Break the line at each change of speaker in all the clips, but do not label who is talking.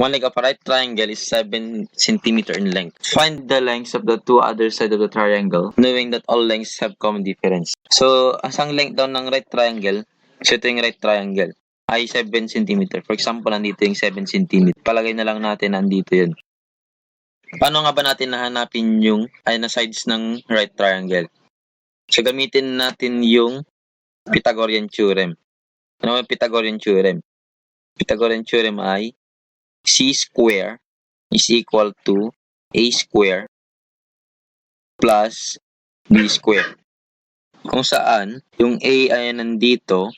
One leg of a right triangle is 7 centimeter in length. Find the lengths of the two other sides of the triangle, knowing that all lengths have common difference. So, asang length daw ng right triangle, so ito yung right triangle, ay 7 centimeter. For example, nandito yung 7 centimeter. Palagay na lang natin nandito yun. Paano nga ba natin nahanapin yung na sides ng right triangle? So, gamitin natin yung Pythagorean theorem. Ano ang Pythagorean theorem? Pythagorean theorem ay c square is equal to a square plus b square. Kung saan, yung a ay nandito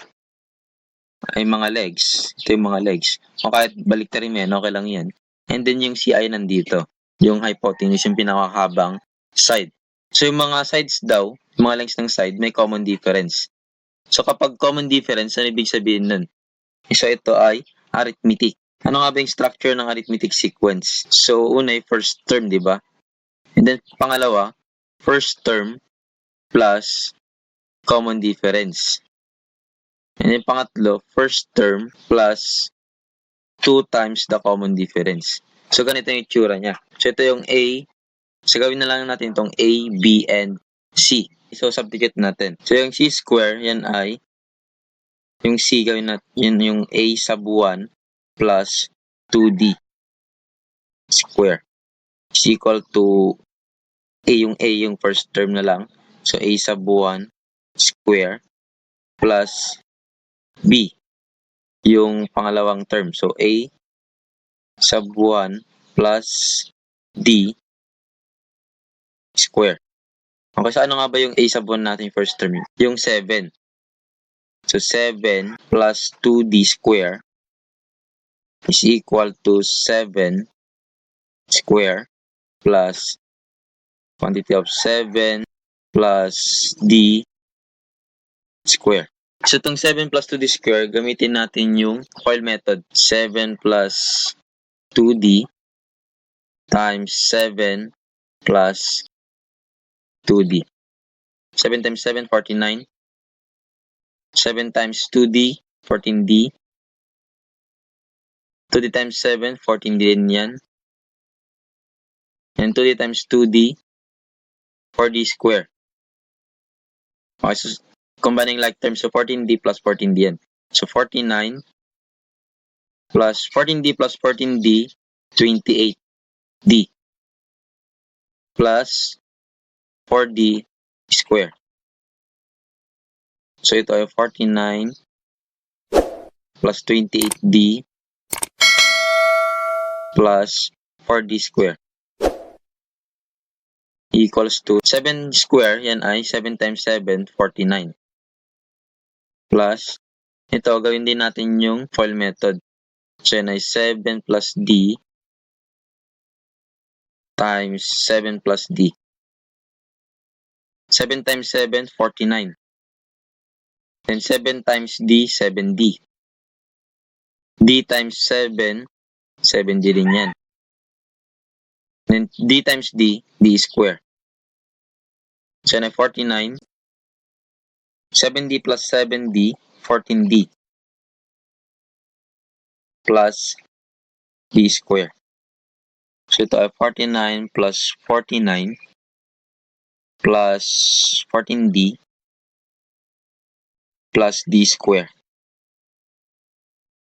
ay mga legs. Ito yung mga legs. O kahit baliktarin mo yan, okay lang yan. And then yung c ay nandito. Yung hypotenuse, yung pinakahabang side. So yung mga sides daw, yung mga lengths ng side, may common difference. So kapag common difference, ano ibig sabihin nun? So ito ay arithmetic. Ano nga ba yung structure ng arithmetic sequence? So una ay first term, di ba? And then pangalawa, first term plus common difference. And then pangatlo, first term plus 2 times the common difference. So ganito yung itsura niya. So ito yung A. So gawin na lang natin itong A, B, and C. So substitute natin. So yung C square, yan ay yung C gawin natin, yun yung A sub 1 plus 2D square is equal to yung A yung first term na lang. So A sub 1 square plus B yung pangalawang term. So A sub 1 plus D square. Okay, so ano nga ba yung A sub 1 natin first term? Yung 7. So 7 plus 2D square is equal to 7 square plus quantity of 7 plus D square. So itong 7 plus 2D square, gamitin natin yung FOIL method. 7 plus 2D times 7 plus 2D. 7 times 7, 49. 7 times 2D, 14D. 2D times 7, 14D din yan. And 2D times 2D, 4D square. Okay, so combining like terms, so 14D plus 14D yan. So 49 plus 14D plus 14D, 28D plus 4D square. So ito ay 49 plus 28D plus 4D square equals to 7 square, yan ay 7 times 7, 49. Plus, ito, gawin din natin yung FOIL method. So yan ay 7 plus D times 7 plus D. 7 times 7, 49. Then 7 times D, 7D. D times 7, 7D rin yan. Then D times D, D square. So yan ay 49. 7D plus 7D, 14D. Plus D square. So ito ay 49 plus 49 plus 14D plus D square.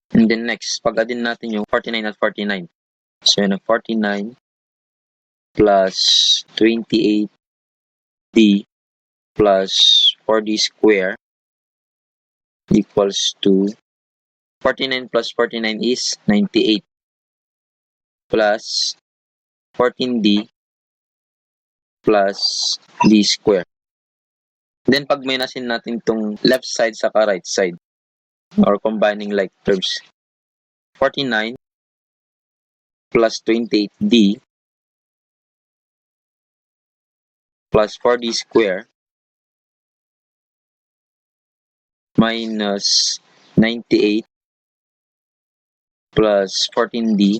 And then next, pag-addin natin yung 49 at 49. So yan ang 49 plus 28D plus 4D square equals to 49 plus 49 is 98 plus 14D plus D square. Then pag minasin natin itong left side sa right side or combining like terms, 49 plus 28D plus 4D square minus 98 plus 14D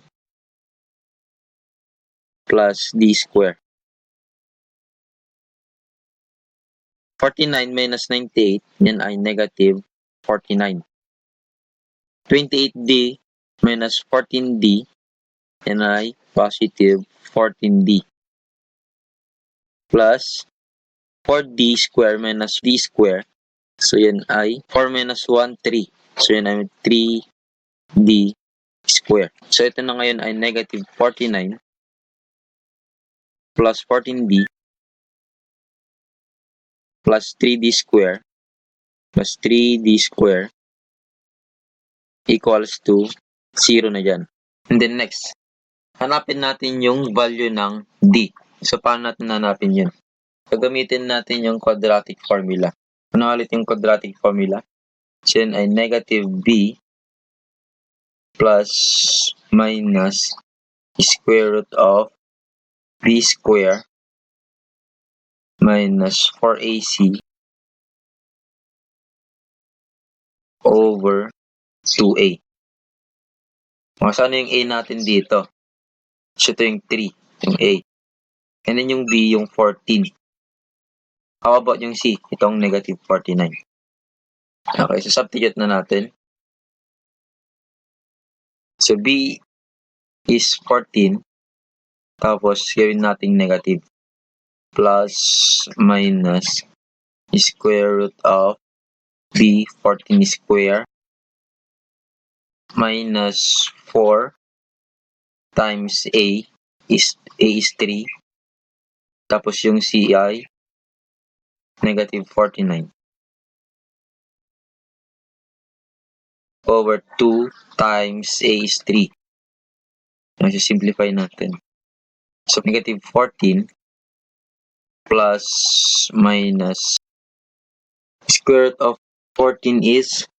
plus D square. 49 minus 98, yan ay negative 49. 28D minus 14D natin ay positive 14D plus 4D square minus D square. So, yan ay 4 minus 1, 3. So, yan ay 3D square. So, ito na ngayon ay negative 49 plus 14D plus 3D square plus 3D square equals to 0 na dyan. And then next, hanapin natin yung value ng D. So, paano natin hanapin yun? Gagamitin natin yung quadratic formula. Ano ulit yung quadratic formula? So, yun ay negative B plus minus square root of B square minus 4AC over 2A. Saan yung A natin dito? So, ito yung 3, yung A. And then yung B, yung 14. How about yung C? Itong negative 49. Okay, so substitute na natin. So, B is 14. Tapos, gawin natin negative. Plus, minus, square root of B, 14 square. Minus 4 times A is 3. Tapos, yung C ay negative 49. Over 2 times A is 3. Simplify natin. So, negative 14 plus minus square root of 14 is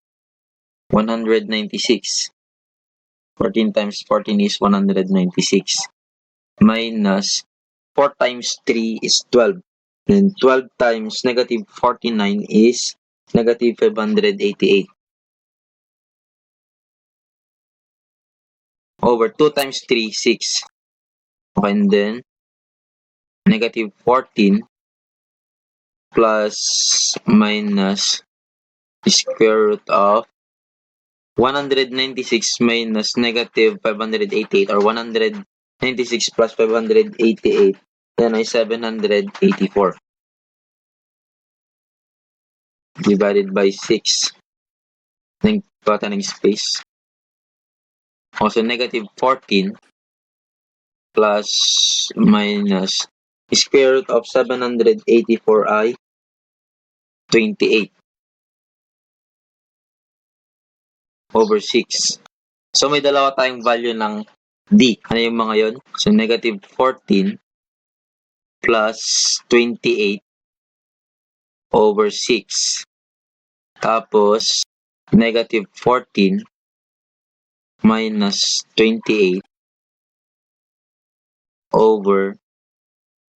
196. 14 times 14 is 196. Minus 4 times 3 is 12. And 12 times negative 49 is negative 588. Over 2 times 3, 6. Okay, and then negative 14 plus minus square root of 196 minus negative 588 or 196 plus 588, then ay 784 divided by 6. Nagpata ng space. Also, negative 14 plus minus square root of 784 ay 28 over 6. So, may dalawa tayong value ng D. Ano yung mga yon? So, negative 14 plus 28 over 6. Tapos, negative 14 minus 28 over,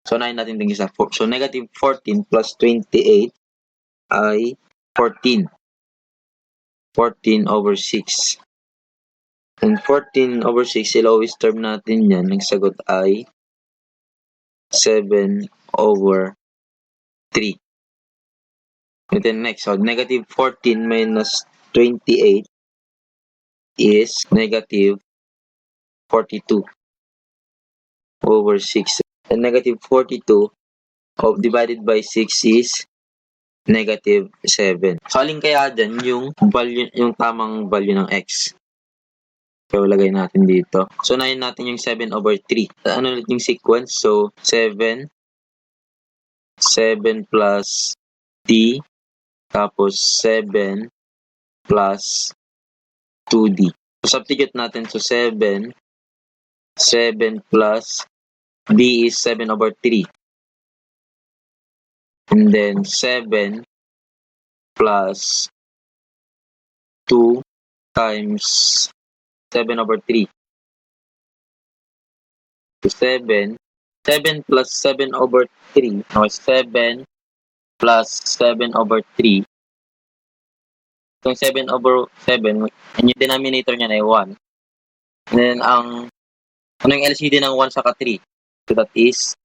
so nahin natin tingin sa 4. So, negative 14 plus 28 ay 14. 14 over 6. And 14 over 6, ilowest term natin yan. Ang sagot ay 7 over 3. And then next, so negative 14 minus 28 is negative 42 over 6. And negative 42 divided by 6 is negative 7. So, alin kaya dyan yung value, yung tamang value ng x? So, lagay natin dito. So, nahin natin yung 7 over 3. Ano ulit yung sequence? So, 7 plus d, tapos 7 plus 2d. So, substitute natin. So, 7 plus d is 7 over 3. And then 7 plus 2 times 7 over 3. So 7 plus 7 over 3, or 7 plus 7 over 3. So 7 over 7, and yung denominator niya ay 1. And then, ano yung LCD ng 1 saka 3? So that is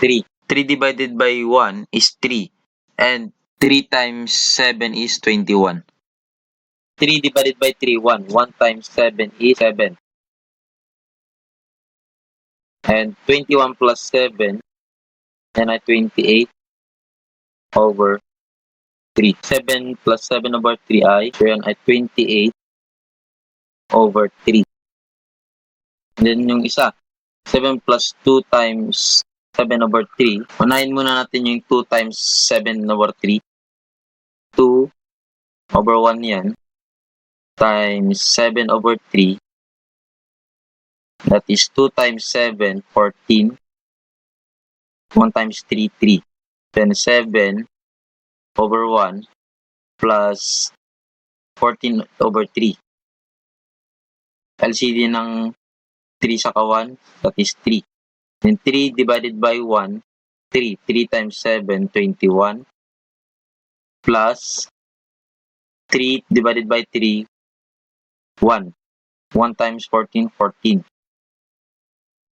3. 3 divided by 1 is 3. And 3 times 7 is 21. 3 divided by 3, 1. 1 times 7 is 7. And 21 plus 7, and ay 28 over 3. 7 plus 7 over 3 ay, so yan ay 28 over 3. And then yung isa, 7 plus 2 times 7 over 3. Unahin muna natin yung 2 times 7 over 3. 2 over 1 yan, times 7 over 3. That is 2 times 7, 14. 1 times 3, 3. Then 7 over 1 plus 14 over 3. LCD ng 3 sa kawan, that is 3. Then 3 divided by 1, 3. 3 times 7, 21. Plus 3 divided by 3, 1. 1 times 14, 14.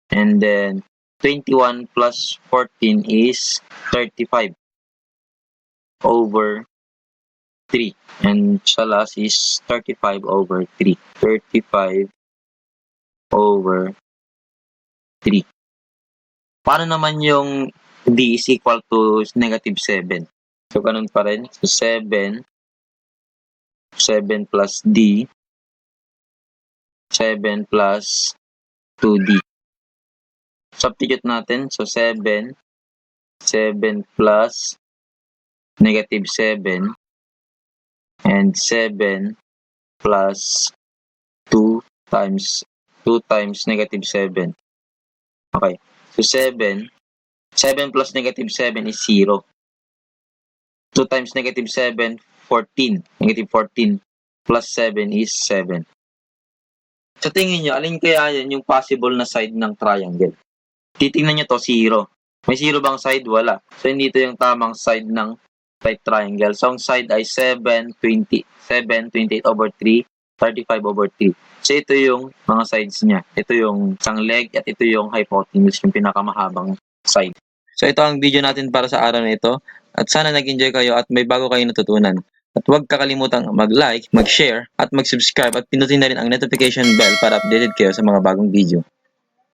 And then 21 plus 14 is 35 over 3. And sa last is 35 over 3. 35 over 3. Paano naman yung d is equal to negative 7? So, ganun pa rin. So, 7 plus d, 7 plus 2d. Substitute natin. So, 7 plus negative 7, and 7 plus 2 times negative 7. Okay. So, 7 plus negative 7 is 0. 2 times negative 7, 14. Negative 14 plus 7 is 7. Sa tingin nyo, alin kaya yan yung possible na side ng triangle? Titingnan nyo to, 0. May 0 bang side? Wala. So, hindi ito yung tamang side ng right triangle. So, ang side ay 7, 28 over 3, 35 over 3. So, ito yung mga sides niya. Ito yung isang leg at ito yung hypotenuse, yung pinakamahabang side. So, ito ang video natin para sa araw na ito. At sana nag-enjoy kayo at may bago kayong natutunan. At huwag kakalimutang mag-like, mag-share, at mag-subscribe at pinutin na rin ang notification bell para updated kayo sa mga bagong video.